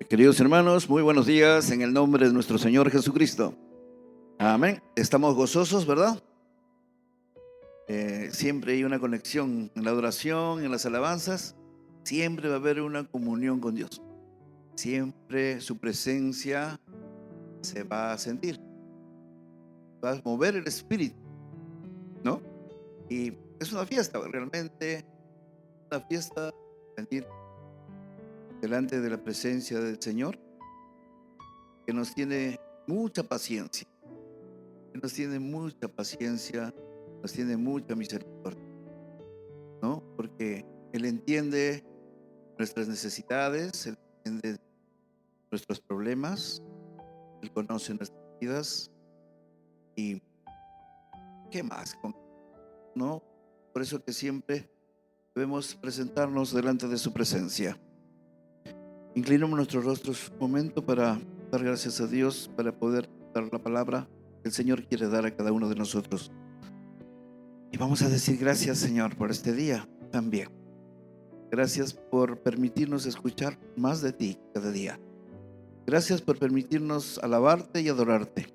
Queridos hermanos, muy buenos días en el nombre de nuestro Señor Jesucristo. Amén. Estamos gozosos, ¿verdad? Siempre hay una conexión en la adoración, en las alabanzas. Siempre va a haber una comunión con Dios. Siempre su presencia se va a sentir. Va a mover el espíritu, ¿no? Y es una fiesta, realmente una fiesta, venir delante de la presencia del Señor, que nos tiene mucha paciencia. Nos tiene mucha paciencia, nos tiene mucha misericordia, ¿no? Porque Él entiende nuestras necesidades, Él entiende nuestros problemas, Él conoce nuestras vidas y ¿qué más? ¿No? Por eso que siempre debemos presentarnos delante de su presencia. Inclinamos nuestros rostros un momento para dar gracias a Dios, para poder dar la palabra que el Señor quiere dar a cada uno de nosotros. Y vamos a decir gracias, Señor, por este día también. Gracias por permitirnos escuchar más de ti cada día. Gracias por permitirnos alabarte y adorarte.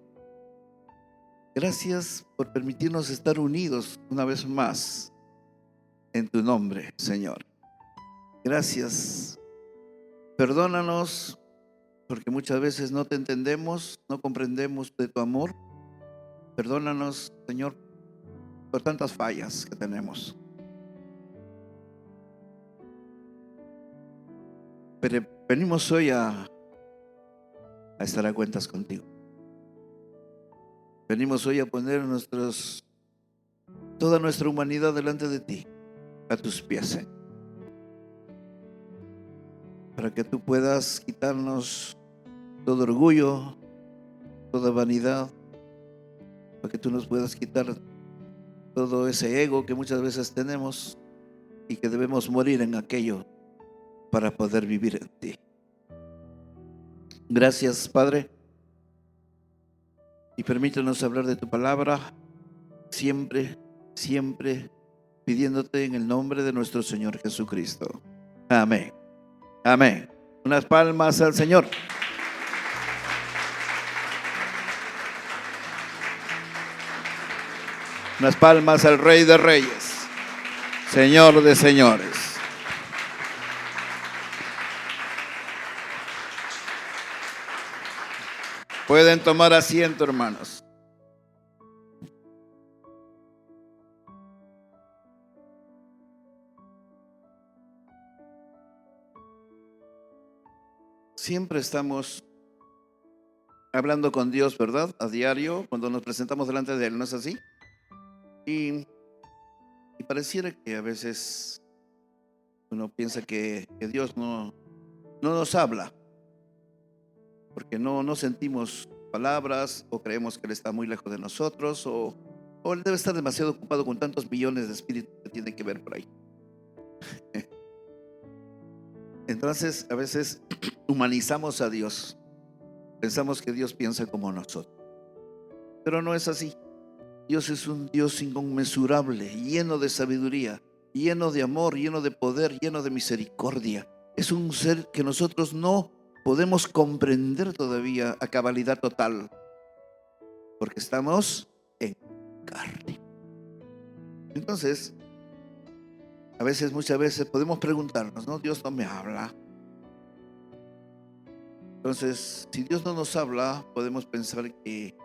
Gracias por permitirnos estar unidos una vez más en tu nombre, Señor. Gracias. Perdónanos porque muchas veces no te entendemos, no comprendemos de tu amor. Perdónanos, Señor, por tantas fallas que tenemos. Pero venimos hoy a estar a cuentas contigo. Venimos hoy a poner toda nuestra humanidad delante de ti, a tus pies, para que tú puedas quitarnos todo orgullo, toda vanidad, para que tú nos puedas quitar todo ese ego que muchas veces tenemos y que debemos morir en aquello para poder vivir en ti. Gracias, Padre, y permítanos hablar de tu palabra siempre, siempre pidiéndote en el nombre de nuestro Señor Jesucristo. Amén. Amén. Unas palmas al Señor. Unas palmas al Rey de Reyes, Señor de Señores. Pueden tomar asiento, hermanos. Siempre estamos hablando con Dios, ¿verdad? A diario, cuando nos presentamos delante de Él, ¿no es así? Y pareciera que a veces uno piensa que Dios no nos habla, porque no sentimos palabras, o creemos que Él está muy lejos de nosotros, o Él debe estar demasiado ocupado con tantos millones de espíritus que tiene que ver por ahí. Entonces, a veces humanizamos a Dios. Pensamos que Dios piensa como nosotros, pero no es así. Dios es un Dios inconmensurable, lleno de sabiduría, lleno de amor, lleno de poder, lleno de misericordia. Es un ser que nosotros no podemos comprender todavía a cabalidad total, porque estamos en carne. Entonces, muchas veces podemos preguntarnos, ¿no? Dios no me habla. Entonces, si Dios no nos habla, podemos pensar que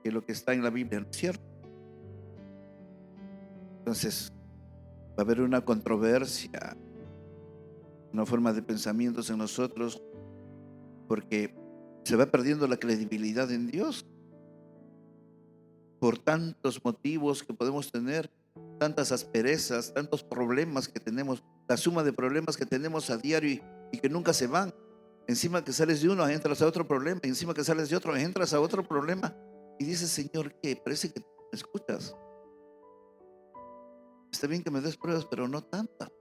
lo que está en la Biblia no es cierto. Entonces, va a haber una controversia, una forma de pensamientos en nosotros, porque se va perdiendo la credibilidad en Dios por tantos motivos que podemos tener, tantas asperezas, tantos problemas que tenemos, la suma de problemas que tenemos a diario y que nunca se van. Encima que sales de uno, entras a otro problema, encima que sales de otro, entras a otro problema y dices, Señor, ¿qué? Parece que me escuchas. Está bien que me des pruebas, pero no tantas.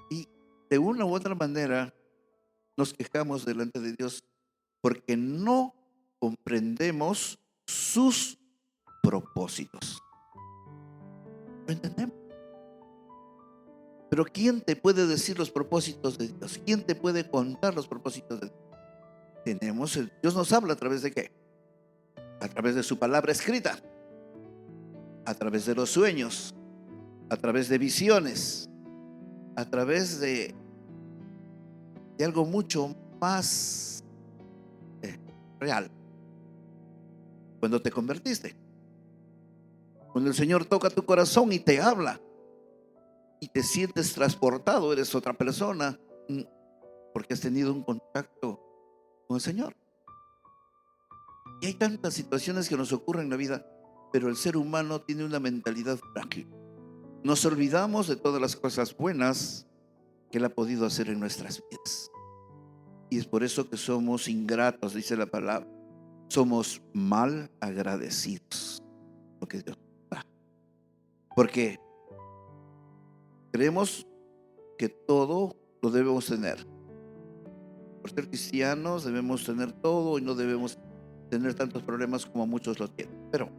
Y de una u otra manera nos quejamos delante de Dios porque no comprendemos sus propósitos. ¿Lo entendemos? Pero ¿quién te puede decir los propósitos de Dios? ¿Quién te puede contar los propósitos de Dios? Dios nos habla a través de ¿qué? A través de su palabra escrita, a través de los sueños, a través de visiones, a través de algo mucho más real. Cuando te convertiste, cuando el Señor toca tu corazón y te habla y te sientes transportado, eres otra persona porque has tenido un contacto con el Señor. Y hay tantas situaciones que nos ocurren en la vida, pero el ser humano tiene una mentalidad frágil. Nos olvidamos de todas las cosas buenas que Él ha podido hacer en nuestras vidas. Y es por eso que somos ingratos, dice la palabra. Somos mal agradecidos lo que Dios da. Porque creemos que todo lo debemos tener. Por ser cristianos debemos tener todo y no debemos tener tantos problemas como muchos lo tienen. Pero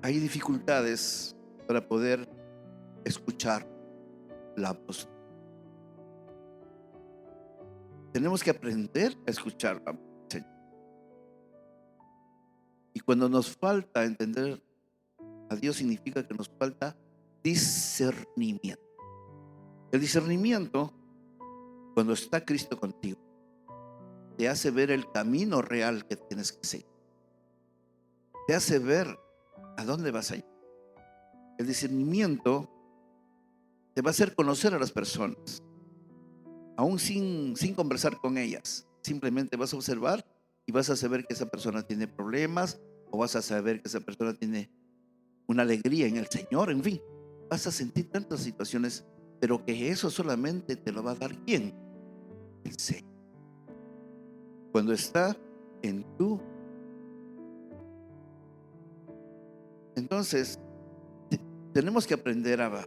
hay dificultades para poder escuchar la voz. Tenemos que aprender a escuchar la voz del Señor. Y cuando nos falta entender a Dios, significa que nos falta discernimiento. El discernimiento, cuando está Cristo contigo, te hace ver el camino real que tienes que seguir. Te hace ver a dónde vas a ir. El discernimiento te va a hacer conocer a las personas, aún sin conversar con ellas. Simplemente vas a observar y vas a saber que esa persona tiene problemas, o vas a saber que esa persona tiene una alegría en el Señor. En fin, vas a sentir tantas situaciones, pero que eso solamente te lo va a dar ¿quién? El Señor. Cuando está en tú. Entonces, tenemos que aprender a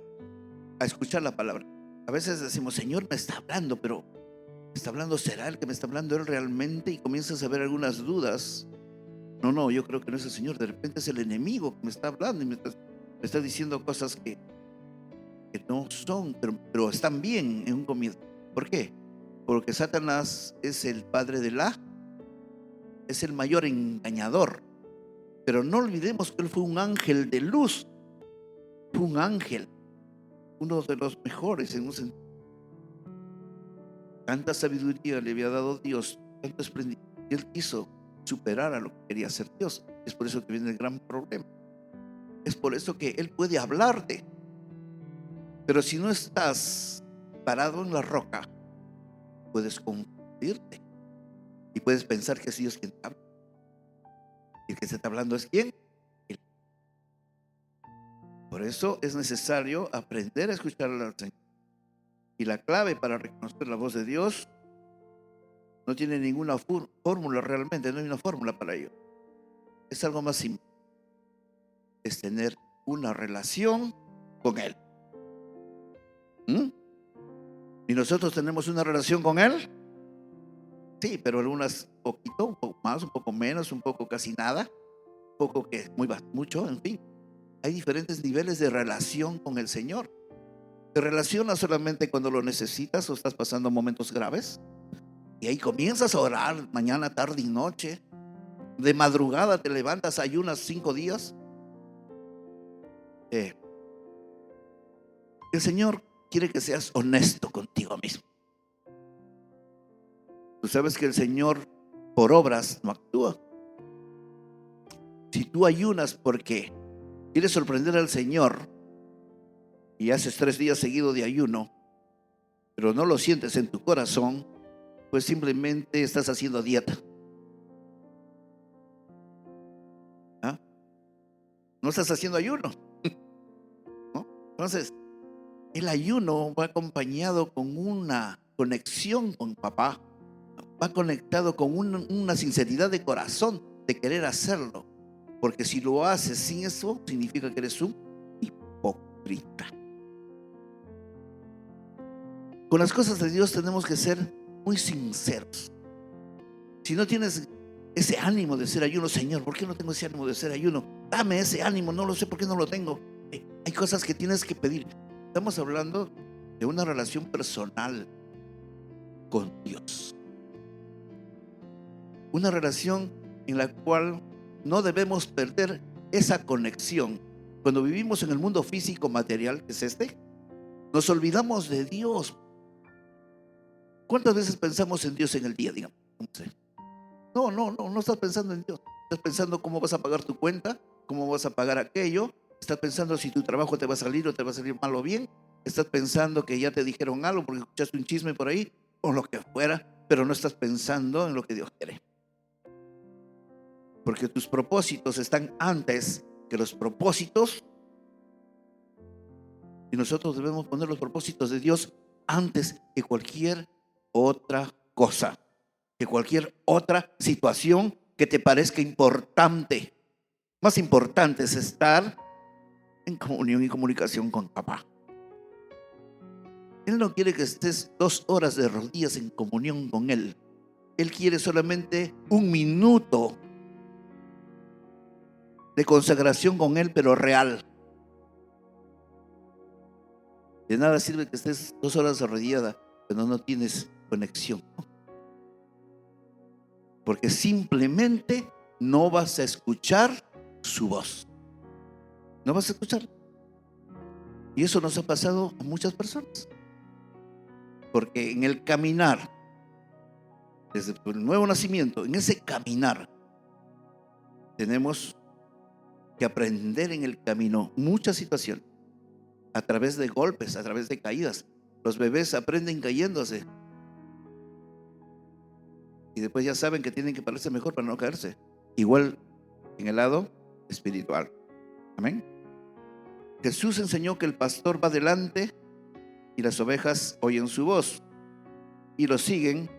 escuchar la palabra. A veces decimos, Señor, me está hablando, pero ¿me está hablando? ¿Será el que me está hablando Él realmente? Y comienzas a ver algunas dudas. No, yo creo que no es el Señor. De repente es el enemigo que me está hablando y me está diciendo cosas que no son, pero están bien en un comienzo. ¿Por qué? Porque Satanás es el padre es el mayor engañador. Pero no olvidemos que él fue un ángel de luz. Fue un ángel, uno de los mejores en un sentido. Tanta sabiduría le había dado Dios, tanto esplendimiento. Y él quiso superar a lo que quería hacer Dios. Es por eso que viene el gran problema. Es por eso que él puede hablarte. Pero si no estás parado en la roca, puedes confundirte y puedes pensar que es Dios quien te habla. Y el que se está hablando es ¿quién? Él. Por eso es necesario aprender a escuchar al Señor. Y la clave para reconocer la voz de Dios no tiene ninguna fórmula realmente, no hay una fórmula para ello. Es algo más simple. Es tener una relación con Él. ¿Y nosotros tenemos una relación con Él? Sí, pero algunas poquito, un poco más, un poco menos, un poco casi nada, un poco que mucho, en fin. Hay diferentes niveles de relación con el Señor. ¿Te relacionas solamente cuando lo necesitas o estás pasando momentos graves? Y ahí comienzas a orar mañana, tarde y noche. De madrugada te levantas, ayunas 5 días. El Señor quiere que seas honesto contigo mismo. Tú sabes que el Señor por obras no actúa. Si tú ayunas porque quieres sorprender al Señor y haces 3 días seguidos de ayuno, pero no lo sientes en tu corazón, pues simplemente estás haciendo dieta. ¿Ah? No estás haciendo ayuno, ¿no? Entonces, el ayuno va acompañado con una conexión con papá. Va conectado con una sinceridad de corazón de querer hacerlo. Porque si lo haces sin eso, significa que eres un hipócrita. Con las cosas de Dios tenemos que ser muy sinceros. Si no tienes ese ánimo de hacer ayuno, Señor, ¿por qué no tengo ese ánimo de hacer ayuno? Dame ese ánimo, no lo sé por qué no lo tengo. Hay cosas que tienes que pedir. Estamos hablando de una relación personal con Dios. Una relación en la cual no debemos perder esa conexión. Cuando vivimos en el mundo físico material, que es este, nos olvidamos de Dios. ¿Cuántas veces pensamos en Dios en el día? Digamos, no estás pensando en Dios. Estás pensando cómo vas a pagar tu cuenta, cómo vas a pagar aquello. Estás pensando si tu trabajo te va a salir o te va a salir mal o bien. Estás pensando que ya te dijeron algo porque escuchaste un chisme por ahí o lo que fuera, pero no estás pensando en lo que Dios quiere. Porque tus propósitos están antes que los propósitos, y nosotros debemos poner los propósitos de Dios antes que cualquier otra cosa, que cualquier otra situación que te parezca importante. Más importante es estar en comunión y comunicación con papá. Él no quiere que estés 2 horas de rodillas en comunión con Él. Él quiere solamente 1 minuto de consagración con Él, pero real. De nada sirve que estés 2 horas arrodillada cuando no tienes conexión, porque simplemente no vas a escuchar su voz. No vas a escuchar. Y eso nos ha pasado a muchas personas, porque en el caminar, desde el nuevo nacimiento, en ese caminar, tenemos que aprender en el camino muchas situaciones, a través de golpes, a través de caídas. Los bebés aprenden cayéndose y después ya saben que tienen que pararse mejor para no caerse. Igual en el lado espiritual. Amén. Jesús enseñó que el pastor va delante y las ovejas oyen su voz y lo siguen.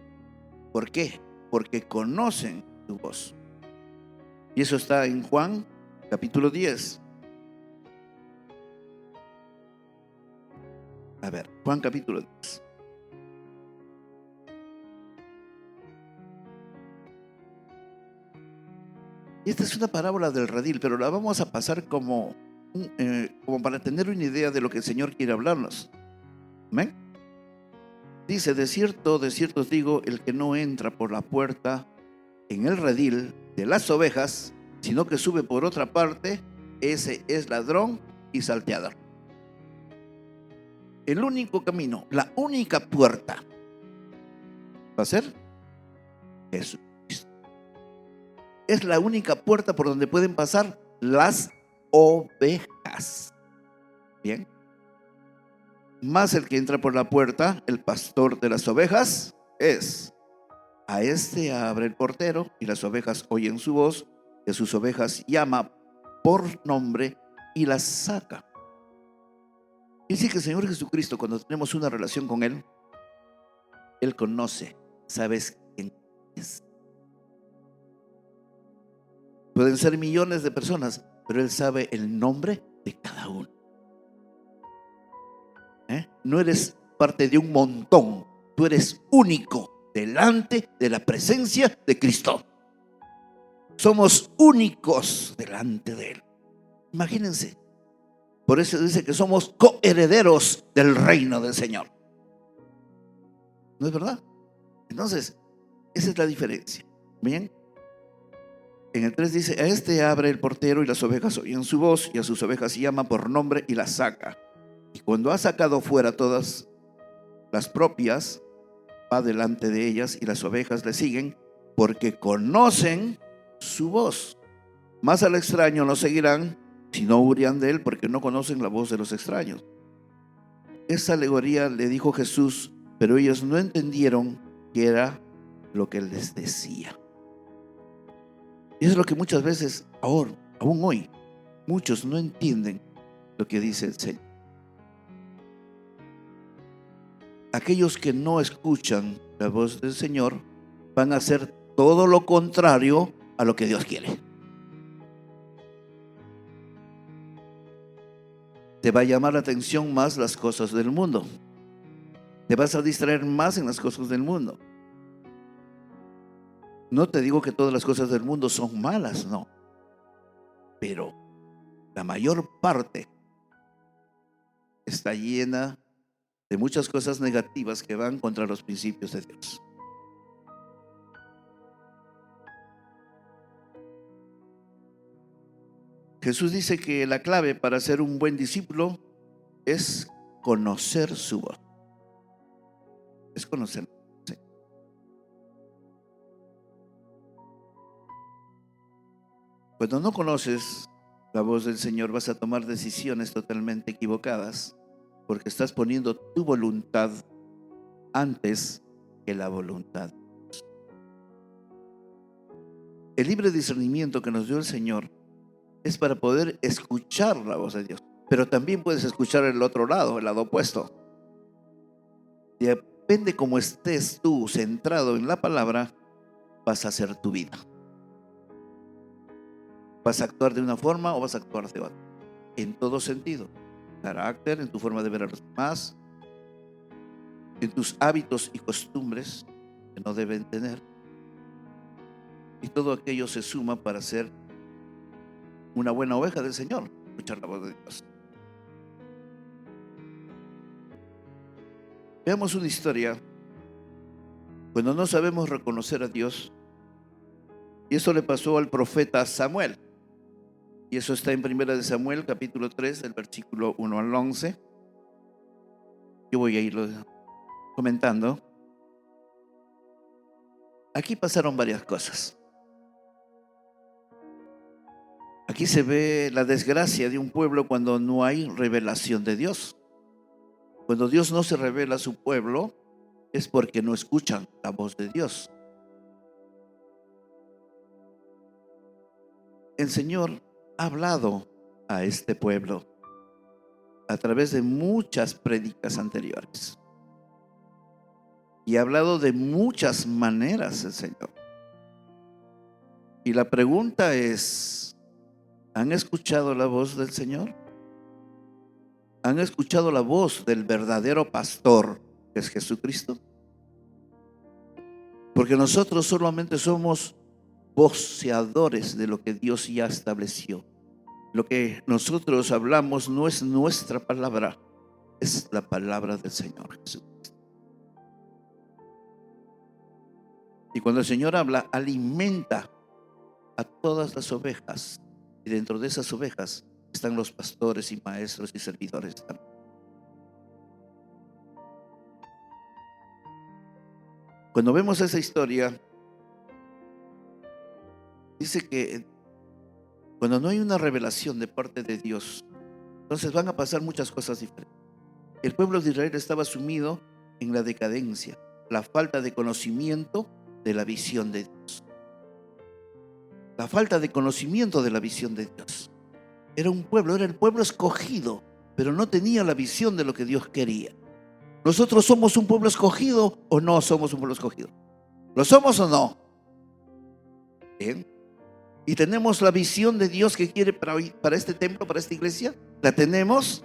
¿Por qué? Porque conocen su voz. Y eso está en Juan capítulo 10. A ver, Juan capítulo 10. Y esta es una parábola del redil, pero la vamos a pasar como para tener una idea de lo que el Señor quiere hablarnos. ¿Amén? Dice: de cierto os digo, el que no entra por la puerta en el redil de las ovejas, sino que sube por otra parte, ese es ladrón y salteador. El único camino, la única puerta va a ser Jesucristo. Es la única puerta por donde pueden pasar las ovejas. Bien. Más el que entra por la puerta, el pastor de las ovejas, es: a este abre el portero y las ovejas oyen su voz, y a sus ovejas llama por nombre y las saca. Y dice que el Señor Jesucristo, cuando tenemos una relación con Él, Él conoce, sabes quién es. Pueden ser millones de personas, pero Él sabe el nombre de cada uno. No eres parte de un montón, tú eres único delante de la presencia de Cristo. Somos únicos delante de Él. Imagínense. Por eso dice que somos coherederos del reino del Señor. ¿No es verdad? Entonces, esa es la diferencia. Bien. En el 3 dice: a este abre el portero y las ovejas oyen su voz, y a sus ovejas llama por nombre y las saca. Y cuando ha sacado fuera todas las propias, va delante de ellas y las ovejas le siguen, porque conocen su voz. Más al extraño no seguirán, si no huirán de él, porque no conocen la voz de los extraños. Esa alegoría le dijo Jesús, pero ellos no entendieron qué era lo que él les decía. Y eso es lo que muchas veces, aún hoy, muchos no entienden lo que dice el Señor. Aquellos que no escuchan la voz del Señor van a hacer todo lo contrario a lo que Dios quiere. Te va a llamar la atención más las cosas del mundo. Te vas a distraer más en las cosas del mundo. No te digo que todas las cosas del mundo son malas, no. Pero la mayor parte está llena de muchas cosas negativas que van contra los principios de Dios. Jesús dice que la clave para ser un buen discípulo es conocer su voz. Es conocer. Sí. Cuando no conoces la voz del Señor, vas a tomar decisiones totalmente equivocadas, porque estás poniendo tu voluntad antes que la voluntad de Dios. El libre discernimiento que nos dio el Señor es para poder escuchar la voz de Dios, pero también puedes escuchar el otro lado, el lado opuesto. Depende cómo estés tú centrado en la palabra, vas a hacer tu vida. Vas a actuar de una forma o vas a actuar de otra, en todo sentido. Carácter, en tu forma de ver a los demás, en tus hábitos y costumbres que no deben tener. Y todo aquello se suma para ser una buena oveja del Señor, escuchar la voz de Dios. Veamos una historia. Cuando no sabemos reconocer a Dios, y eso le pasó al profeta Samuel, y eso está en 1 de Samuel, capítulo 3, del versículo 1 al 11. Yo voy a irlo comentando. Aquí pasaron varias cosas. Aquí se ve la desgracia de un pueblo cuando no hay revelación de Dios. Cuando Dios no se revela a su pueblo, es porque no escuchan la voz de Dios. El Señor ha hablado a este pueblo a través de muchas prédicas anteriores. Y ha hablado de muchas maneras el Señor. Y la pregunta es, ¿han escuchado la voz del Señor? ¿Han escuchado la voz del verdadero pastor, que es Jesucristo? Porque nosotros solamente somos voceadores de lo que Dios ya estableció. Lo que nosotros hablamos no es nuestra palabra, es la palabra del Señor Jesucristo. Y cuando el Señor habla, alimenta a todas las ovejas. Y dentro de esas ovejas están los pastores y maestros y servidores también. Cuando vemos esa historia, dice que cuando no hay una revelación de parte de Dios, entonces van a pasar muchas cosas diferentes. El pueblo de Israel estaba sumido en la decadencia, la falta de conocimiento de la visión de Dios. La falta de conocimiento de la visión de Dios. Era el pueblo escogido, pero no tenía la visión de lo que Dios quería. ¿Nosotros somos un pueblo escogido o no somos un pueblo escogido? ¿Lo somos o no? Bien. ¿Y tenemos la visión de Dios que quiere para este templo, para esta iglesia? ¿La tenemos?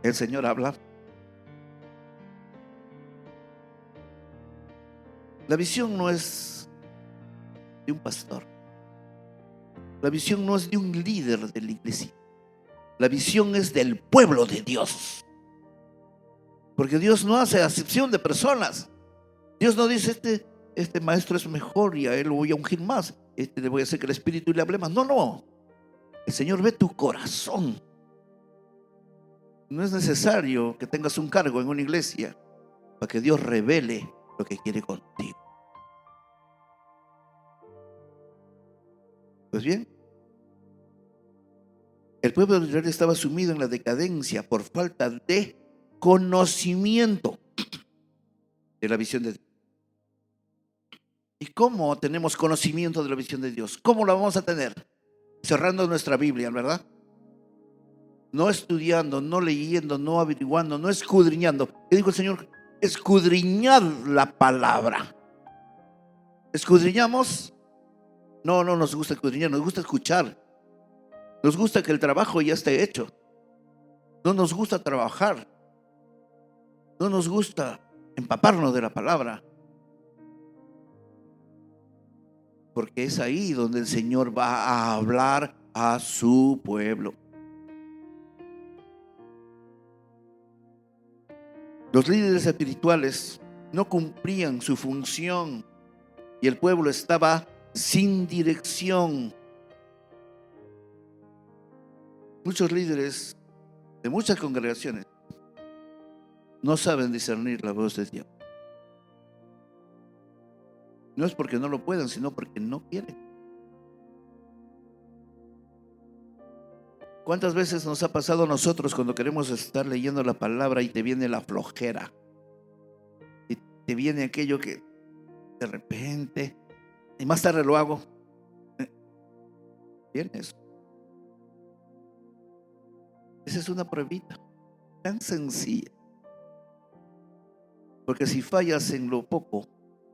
El Señor habla. La visión no es de un pastor. La visión no es de un líder de la iglesia. La visión es del pueblo de Dios. Porque Dios no hace acepción de personas. Dios no dice, este maestro es mejor y a él lo voy a ungir más. Le voy a hacer que el Espíritu le hable más. No, no. El Señor ve tu corazón. No es necesario que tengas un cargo en una iglesia para que Dios revele lo que quiere contigo. Pues bien, el pueblo de Israel estaba sumido en la decadencia por falta de conocimiento de la visión de Dios. ¿Y cómo tenemos conocimiento de la visión de Dios? ¿Cómo la vamos a tener? Cerrando nuestra Biblia, ¿verdad? No estudiando, no leyendo, no averiguando, no escudriñando. ¿Qué dijo el Señor? Escudriñad la palabra. ¿Escudriñamos? No nos gusta escudriñar, nos gusta escuchar. Nos gusta que el trabajo ya esté hecho. No nos gusta trabajar. No nos gusta empaparnos de la palabra. porque es ahí donde el Señor va a hablar a su pueblo. Los líderes espirituales no cumplían su función y el pueblo estaba sin dirección. Muchos líderes de muchas congregaciones no saben discernir la voz de Dios. No es porque no lo puedan, sino porque no quieren. ¿Cuántas veces nos ha pasado a nosotros cuando queremos estar leyendo la palabra y te viene la flojera? Y te viene aquello que de repente, y más tarde lo hago. Viene eso. Esa es una pruebita tan sencilla. Porque si fallas en lo poco,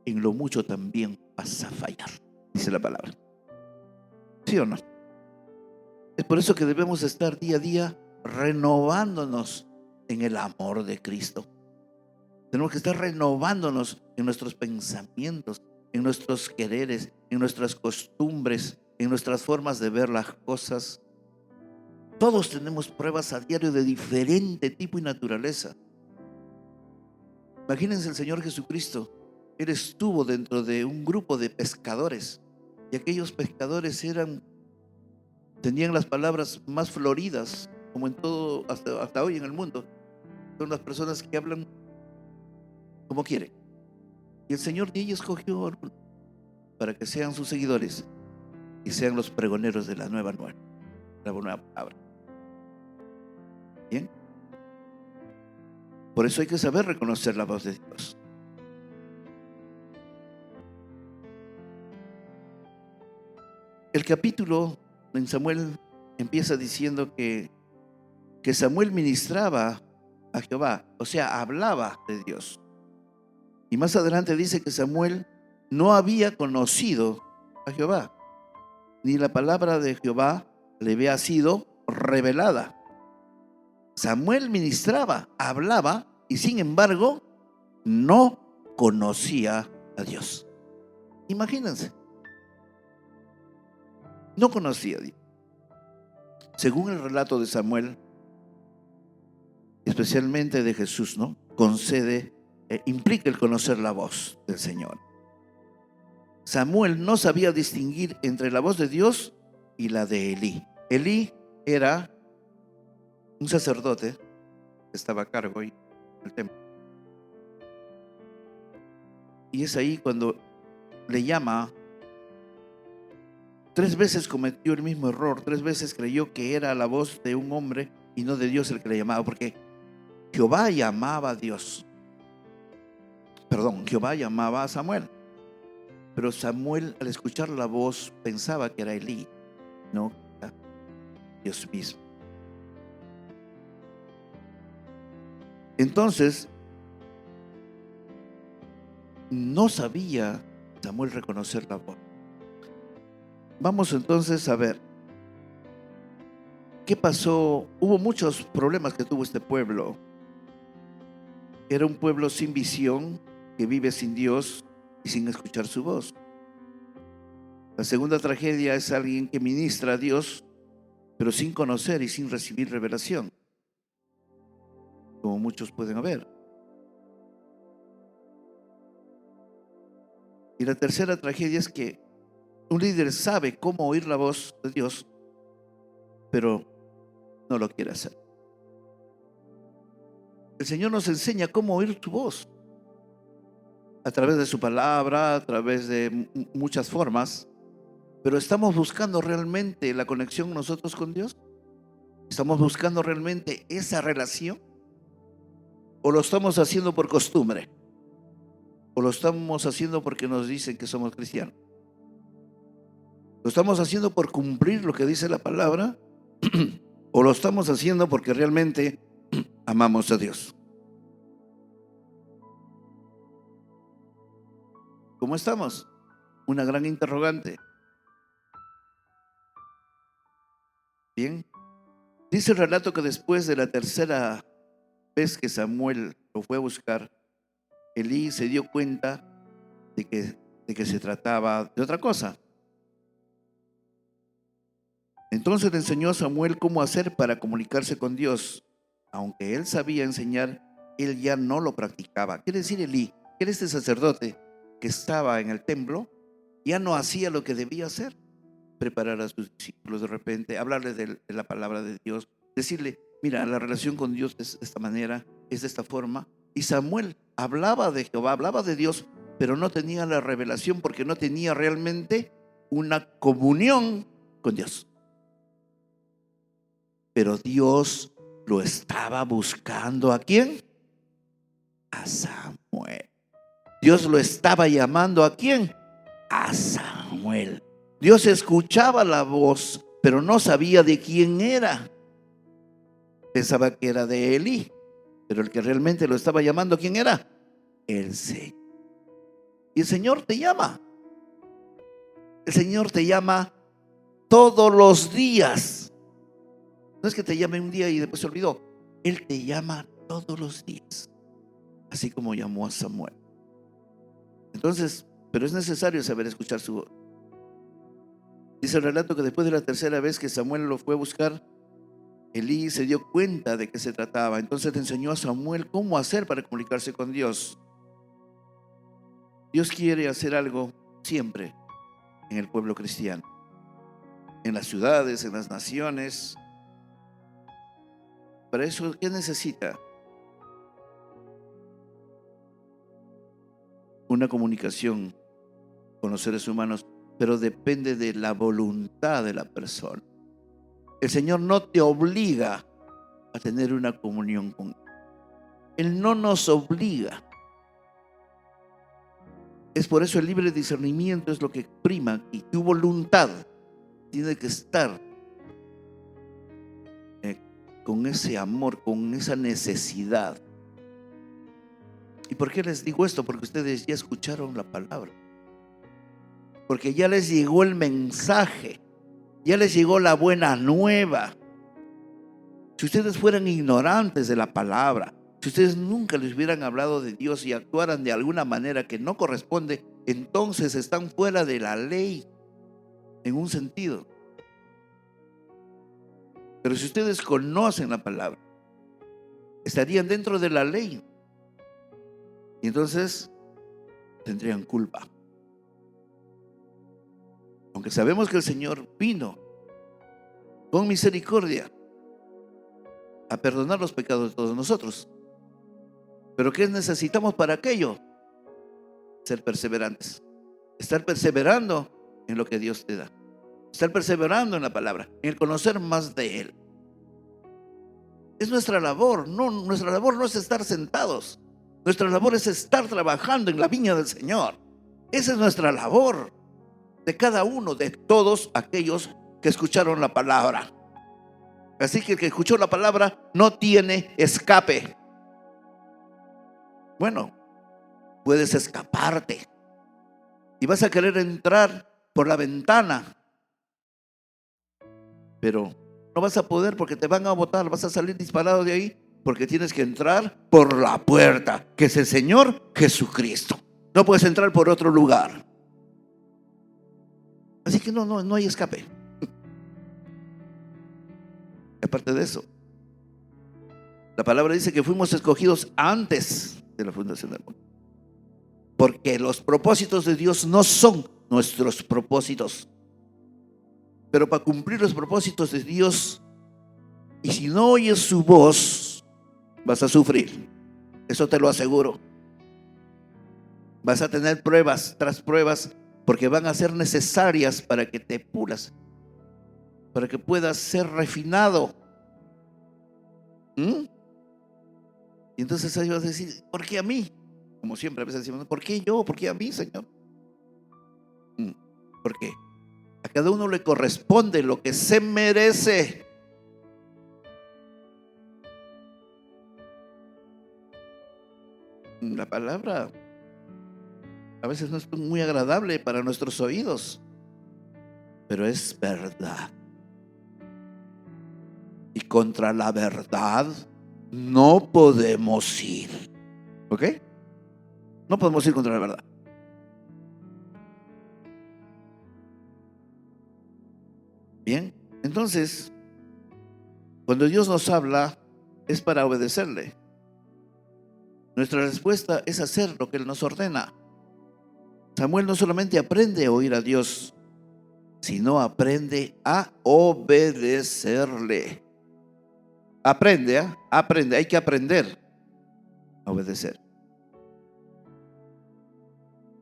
en lo mucho también vas a fallar, dice la palabra. ¿Sí o no? Es por eso que debemos estar día a día renovándonos en el amor de Cristo. Tenemos que estar renovándonos en nuestros pensamientos, en nuestros quereres, en nuestras costumbres, en nuestras formas de ver las cosas. Todos tenemos pruebas a diario de diferente tipo y naturaleza. Imagínense el Señor Jesucristo. Él estuvo dentro de un grupo de pescadores y aquellos pescadores tenían las palabras más floridas, como en todo, hasta hoy en el mundo. Son las personas que hablan como quieren. Y el Señor de ellos escogió para que sean sus seguidores y sean los pregoneros de la nueva palabra. Bien. Por eso hay que saber reconocer la voz de Dios. El capítulo en Samuel empieza diciendo que Samuel ministraba a Jehová, o sea, hablaba de Dios. Y más adelante dice que Samuel no había conocido a Jehová, ni la palabra de Jehová le había sido revelada. Samuel ministraba, hablaba, y sin embargo no conocía a Dios. Imagínense. No conocía a Dios. Según el relato de Samuel, especialmente de Jesús, ¿no? Implica el conocer la voz del Señor. Samuel no sabía distinguir entre la voz de Dios y la de Elí. Elí era un sacerdote que estaba a cargo del templo. Y es ahí cuando le llama. 3 veces cometió el mismo error, 3 veces creyó que era la voz de un hombre y no de Dios el que le llamaba, porque Jehová llamaba a Dios. Jehová llamaba a Samuel. Pero Samuel, al escuchar la voz, pensaba que era Elí, no era Dios mismo. Entonces, no sabía Samuel reconocer la voz. Vamos entonces a ver qué pasó. Hubo muchos problemas que tuvo este pueblo. Era un pueblo sin visión, que vive sin Dios y sin escuchar su voz. La segunda tragedia es alguien que ministra a Dios, pero sin conocer y sin recibir revelación, como muchos pueden haber. Y la tercera tragedia es que un líder sabe cómo oír la voz de Dios, pero no lo quiere hacer. El Señor nos enseña cómo oír tu voz, a través de su palabra, a través de muchas formas, pero ¿estamos buscando realmente la conexión nosotros con Dios? ¿Estamos buscando realmente esa relación? ¿O lo estamos haciendo por costumbre? ¿O lo estamos haciendo porque nos dicen que somos cristianos? ¿Lo estamos haciendo por cumplir lo que dice la palabra? ¿O lo estamos haciendo porque realmente amamos a Dios? ¿Cómo estamos? Una gran interrogante. Bien. Dice el relato que después de la tercera vez que Samuel lo fue a buscar, Elí se dio cuenta de que se trataba de otra cosa. Entonces le enseñó a Samuel cómo hacer para comunicarse con Dios. Aunque él sabía enseñar, él ya no lo practicaba. Quiere decir, Elí, que era este sacerdote que estaba en el templo, ya no hacía lo que debía hacer. Preparar a sus discípulos de repente, hablarles de la palabra de Dios, decirle, mira, la relación con Dios es de esta manera, es de esta forma. Y Samuel hablaba de Jehová, hablaba de Dios, pero no tenía la revelación porque no tenía realmente una comunión con Dios. Pero Dios lo estaba buscando. ¿A quién? A Samuel. Dios lo estaba llamando. ¿A quién? A Samuel. Dios escuchaba la voz, pero no sabía de quién era. Pensaba que era de Elí, pero el que realmente lo estaba llamando, ¿quién era? El Señor. Y el Señor te llama. El Señor te llama todos los días. No es que te llame un día y después se olvidó. Él te llama todos los días, así como llamó a Samuel. Entonces, pero es necesario saber escuchar su voz. Dice el relato que después de la tercera vez que Samuel lo fue a buscar, Elí se dio cuenta de qué se trataba. Entonces le enseñó a Samuel cómo hacer para comunicarse con Dios. Dios quiere hacer algo siempre en el pueblo cristiano, en las ciudades, en las naciones. Para eso, ¿qué necesita? Una comunicación con los seres humanos, pero depende de la voluntad de la persona. El Señor no te obliga a tener una comunión con Él. Él no nos obliga. Es por eso el libre discernimiento es lo que prima, y tu voluntad tiene que estar con ese amor, con esa necesidad. ¿Y por qué les digo esto? Porque ustedes ya escucharon la palabra, porque ya les llegó el mensaje, ya les llegó la buena nueva. Si ustedes fueran ignorantes de la palabra, si ustedes nunca les hubieran hablado de Dios y actuaran de alguna manera que no corresponde, entonces están fuera de la ley en un sentido. Pero si ustedes conocen la palabra, estarían dentro de la ley y entonces tendrían culpa. Aunque sabemos que el Señor vino con misericordia a perdonar los pecados de todos nosotros. Pero ¿qué necesitamos para aquello? Ser perseverantes. Estar perseverando en lo que Dios te da. Estar perseverando en la palabra, en el conocer más de Él. Es nuestra labor. No, nuestra labor no es estar sentados. Nuestra labor es estar trabajando en la viña del Señor. Esa es nuestra labor, de cada uno, de todos aquellos que escucharon la palabra. Así que el que escuchó la palabra no tiene escape. Bueno, puedes escaparte y vas a querer entrar por la ventana, pero no vas a poder porque te van a botar, vas a salir disparado de ahí, porque tienes que entrar por la puerta, que es el Señor Jesucristo. No puedes entrar por otro lugar. Así que no hay escape. Aparte de eso, la palabra dice que fuimos escogidos antes de la fundación del mundo, porque los propósitos de Dios no son nuestros propósitos. Pero para cumplir los propósitos de Dios, y si no oyes su voz, vas a sufrir. Eso te lo aseguro. Vas a tener pruebas tras pruebas, porque van a ser necesarias para que te pulas, para que puedas ser refinado. Y entonces ahí vas a decir, ¿por qué a mí? Como siempre a veces decimos, ¿por qué yo? ¿Por qué a mí, Señor? ¿Por qué? A cada uno le corresponde lo que se merece. La palabra a veces no es muy agradable para nuestros oídos, pero es verdad. Y contra la verdad no podemos ir. ¿Ok? No podemos ir contra la verdad. Bien. Entonces, cuando Dios nos habla, es para obedecerle. Nuestra respuesta es hacer lo que Él nos ordena. Samuel no solamente aprende a oír a Dios, sino aprende a obedecerle. Aprende, aprende, hay que aprender a obedecer.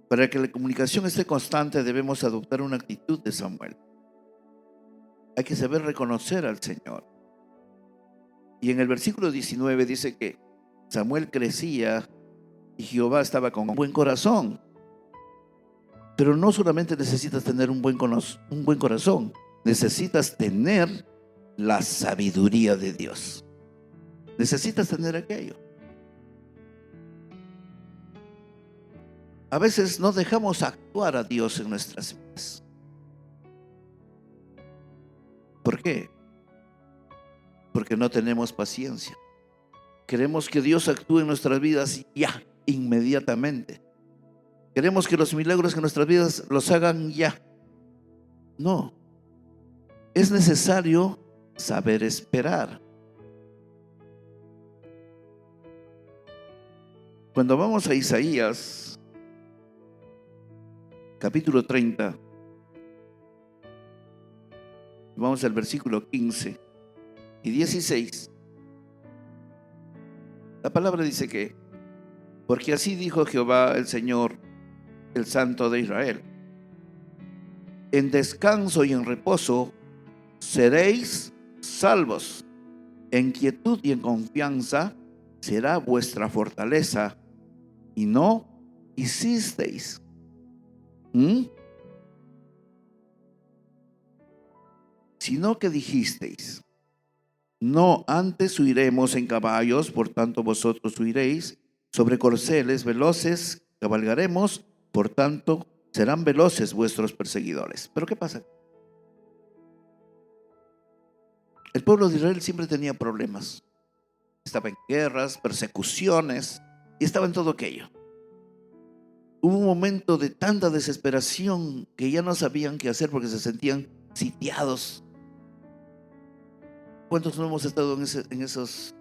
Para que la comunicación esté constante, debemos adoptar una actitud de Samuel. Hay que saber reconocer al Señor. Y en el versículo 19 dice que Samuel crecía y Jehová estaba con un buen corazón. Pero no solamente necesitas tener un buen corazón, necesitas tener la sabiduría de Dios. Necesitas tener aquello. A veces no dejamos actuar a Dios en nuestras vidas. ¿Por qué? Porque no tenemos paciencia. Queremos que Dios actúe en nuestras vidas ya, inmediatamente. Queremos que los milagros en nuestras vidas los hagan ya. No. Es necesario saber esperar. Cuando vamos a Isaías, capítulo 30, vamos al versículo 15 y 16. La palabra dice que, porque así dijo Jehová el Señor, el Santo de Israel: en descanso y en reposo seréis salvos, en quietud y en confianza será vuestra fortaleza, y no hicisteis. Sino que dijisteis: no, antes huiremos en caballos, por tanto vosotros huiréis; sobre corceles veloces cabalgaremos, por tanto serán veloces vuestros perseguidores. Pero ¿qué pasa? El pueblo de Israel siempre tenía problemas. Estaba en guerras, persecuciones, y estaba en todo aquello. Hubo un momento de tanta desesperación que ya no sabían qué hacer porque se sentían sitiados. ¿Cuántos no hemos estado en esos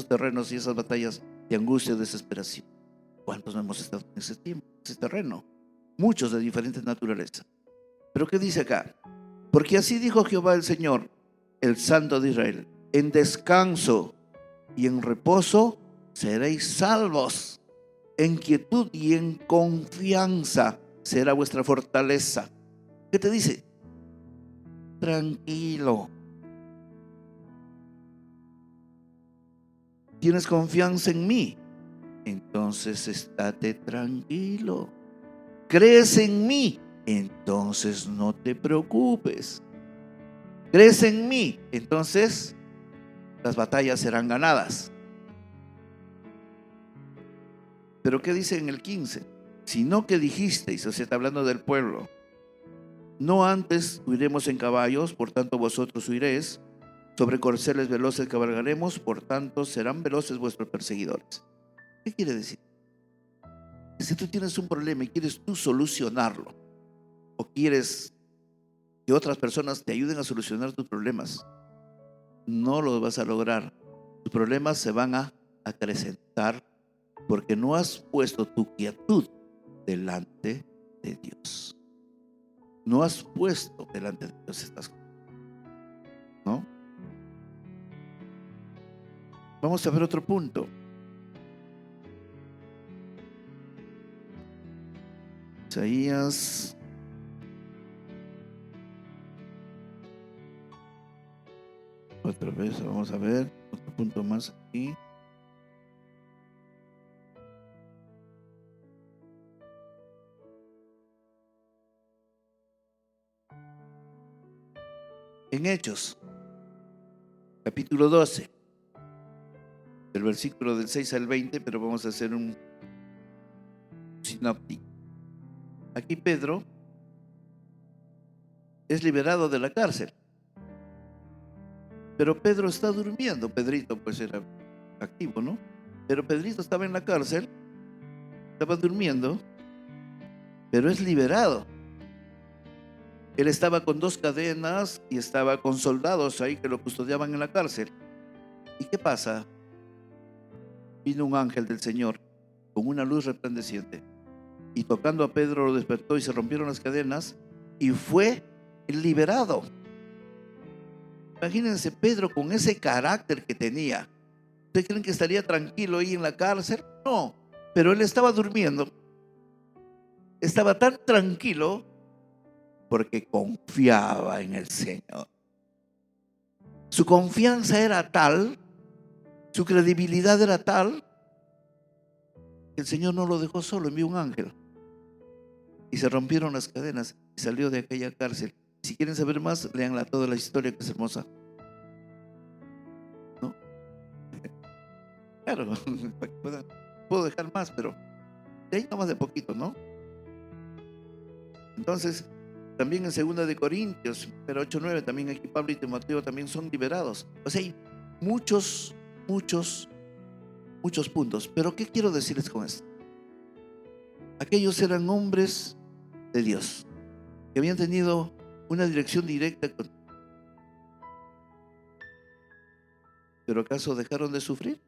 terrenos y esas batallas de angustia y desesperación? ¿Cuántos no hemos estado en ese tiempo, en ese terreno? Muchos de diferentes naturalezas. Pero ¿qué dice acá? Porque así dijo Jehová el Señor, el Santo de Israel: en descanso y en reposo seréis salvos, en quietud y en confianza será vuestra fortaleza. ¿Qué te dice? Tranquilo. ¿Tienes confianza en mí? Entonces estate tranquilo. ¿Crees en mí? Entonces no te preocupes. ¿Crees en mí? Entonces las batallas serán ganadas. Pero ¿qué dice en el 15? Sino que dijisteis, o sea, está hablando del pueblo: no, antes huiremos en caballos, por tanto vosotros huiréis; sobre corceles veloces cabalgaremos, por tanto serán veloces vuestros perseguidores. ¿Qué quiere decir? Que si tú tienes un problema y quieres tú solucionarlo, o quieres que otras personas te ayuden a solucionar tus problemas, no lo vas a lograr. Tus problemas se van a acrecentar porque no has puesto tu quietud delante de Dios. No has puesto delante de Dios estas cosas, ¿no? Vamos a ver otro punto. Isaías otra vez, vamos a ver otro punto más aquí. En Hechos, capítulo 12, del versículo del 6 al 20, pero vamos a hacer un sinóptico. Aquí Pedro es liberado de la cárcel, pero Pedro está durmiendo. Pedrito pues era activo, ¿no? Pero Pedrito estaba en la cárcel, estaba durmiendo, pero es liberado. Él estaba con 2 cadenas y estaba con soldados ahí que lo custodiaban en la cárcel. ¿Y qué pasa? Vino un ángel del Señor con una luz resplandeciente y tocando a Pedro lo despertó y se rompieron las cadenas y fue liberado. Imagínense Pedro con ese carácter que tenía. ¿Ustedes creen que estaría tranquilo ahí en la cárcel? No, pero él estaba durmiendo. Estaba tan tranquilo porque confiaba en el Señor. Su confianza era tal, su credibilidad era tal, que el Señor no lo dejó solo, envió un ángel. Y se rompieron las cadenas y salió de aquella cárcel. Si quieren saber más, leanla toda la historia, que es hermosa. ¿No? Claro, puedo dejar más, pero de ahí nomás de poquito, ¿no? Entonces, también en 2 pero 8:9, también aquí Pablo y Timoteo también son liberados. O sea, hay muchos puntos. Pero ¿qué quiero decirles con esto? Aquellos eran hombres de Dios, que habían tenido una dirección directa con... ¿Pero acaso dejaron de sufrir?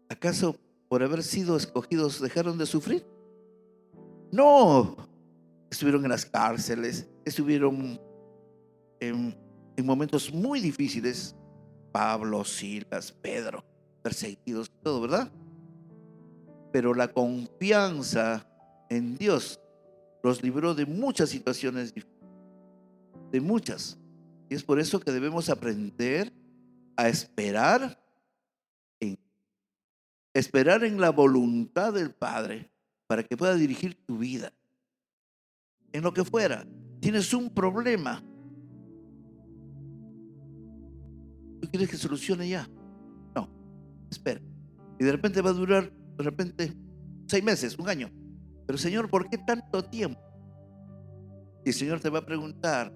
¿Acaso por haber sido escogidos dejaron de sufrir? No, estuvieron en las cárceles, estuvieron en momentos muy difíciles. Pablo, Silas, Pedro, perseguidos, todo, ¿verdad? Pero la confianza en Dios los libró de muchas situaciones difíciles, de muchas. Y es por eso que debemos aprender a esperar en la voluntad del Padre para que pueda dirigir tu vida. En lo que fuera, tienes un problema, ¿tú quieres que solucione ya? No, espera. Y de repente va a durar, de repente, 6 meses, 1 año. Pero Señor, ¿por qué tanto tiempo? Y el Señor te va a preguntar,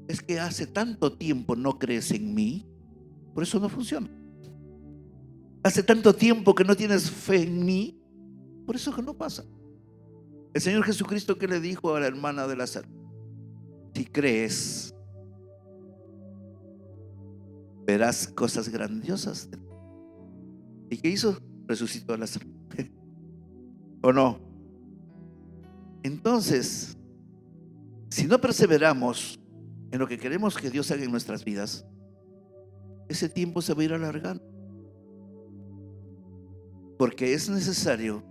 es que hace tanto tiempo no crees en mí, por eso no funciona. Hace tanto tiempo que no tienes fe en mí, por eso que no pasa. El Señor Jesucristo, ¿qué le dijo a la hermana de Lázaro? Si crees, verás cosas grandiosas. ¿Y qué hizo? Resucitó a Lázaro. ¿O no? Entonces, si no perseveramos en lo que queremos que Dios haga en nuestras vidas, ese tiempo se va a ir alargando. Porque es necesario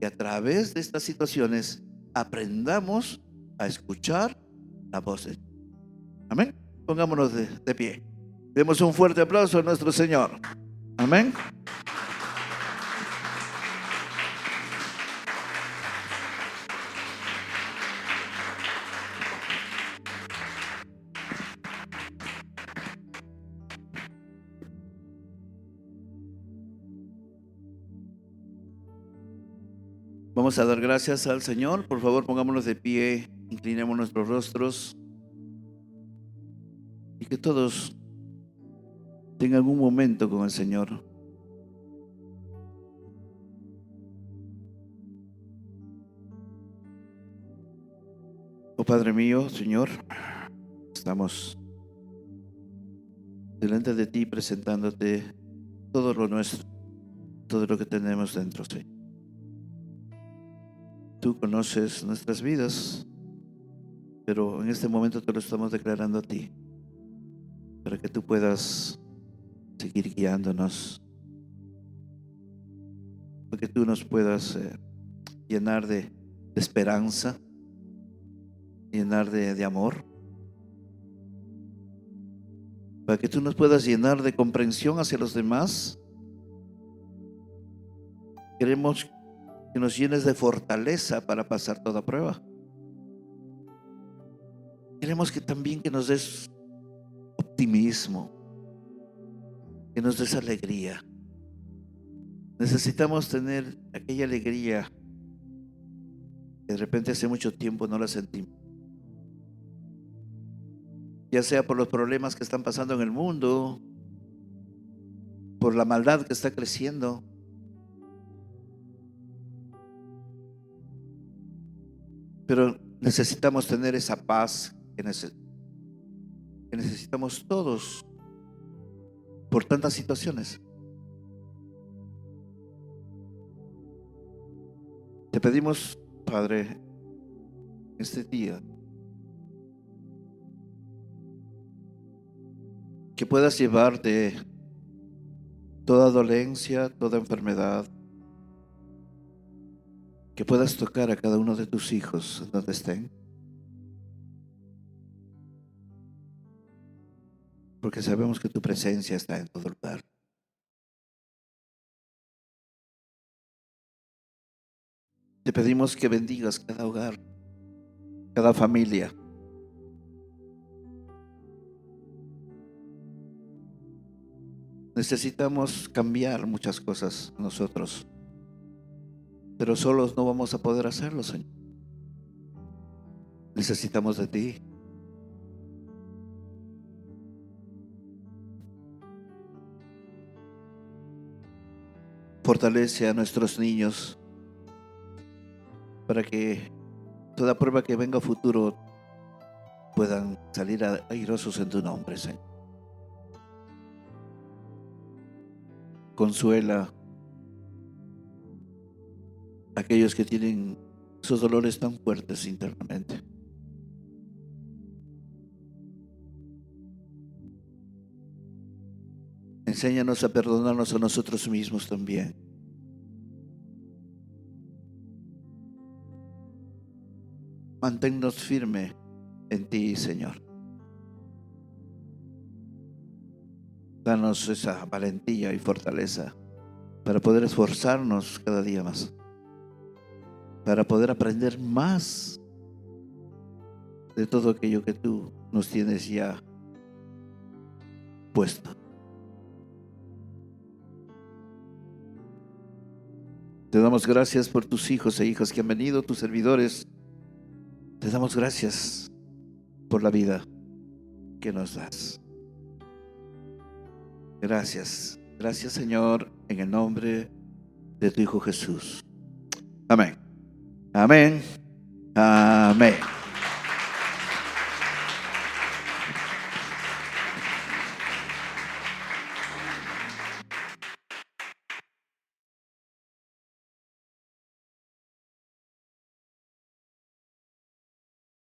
que a través de estas situaciones aprendamos a escuchar la voz de Dios. Amén. Pongámonos de pie. Demos un fuerte aplauso a nuestro Señor. Amén. Vamos a dar gracias al Señor. Por favor, pongámonos de pie, inclinemos nuestros rostros y que todos tengan un momento con el Señor. Oh Padre mío, Señor, estamos delante de ti presentándote todo lo nuestro, todo lo que tenemos dentro, Señor. Tú conoces nuestras vidas, pero en este momento te lo estamos declarando a ti, para que tú puedas seguir guiándonos, para que tú nos puedas llenar de esperanza, llenar de amor, para que tú nos puedas llenar de comprensión hacia los demás. Queremos que nos llenes de fortaleza para pasar toda prueba. Queremos que también que nos des optimismo, que nos des alegría. Necesitamos tener aquella alegría que de repente hace mucho tiempo no la sentimos. Ya sea por los problemas que están pasando en el mundo, por la maldad que está creciendo, Pero necesitamos tener esa paz que necesitamos todos por tantas situaciones. Te pedimos, Padre, este día, que puedas llevarte toda dolencia, toda enfermedad, que puedas tocar a cada uno de tus hijos donde estén. Porque sabemos que tu presencia está en todo lugar. Te pedimos que bendigas cada hogar, cada familia. Necesitamos cambiar muchas cosas nosotros, pero solos no vamos a poder hacerlo, Señor. Necesitamos de ti. Fortalece a nuestros niños para que toda prueba que venga a futuro puedan salir airosos en tu nombre, Señor. Consuela a aquellos que tienen esos dolores tan fuertes internamente. Enséñanos a perdonarnos a nosotros mismos también. Manténnos firme en ti, Señor. Danos esa valentía y fortaleza para poder esforzarnos cada día más, para poder aprender más de todo aquello que tú nos tienes ya puesto. Te damos gracias por tus hijos e hijas que han venido, tus servidores. Te damos gracias por la vida que nos das. Gracias. Gracias, Señor, en el nombre de tu Hijo Jesús. Amén. Amén. Amén.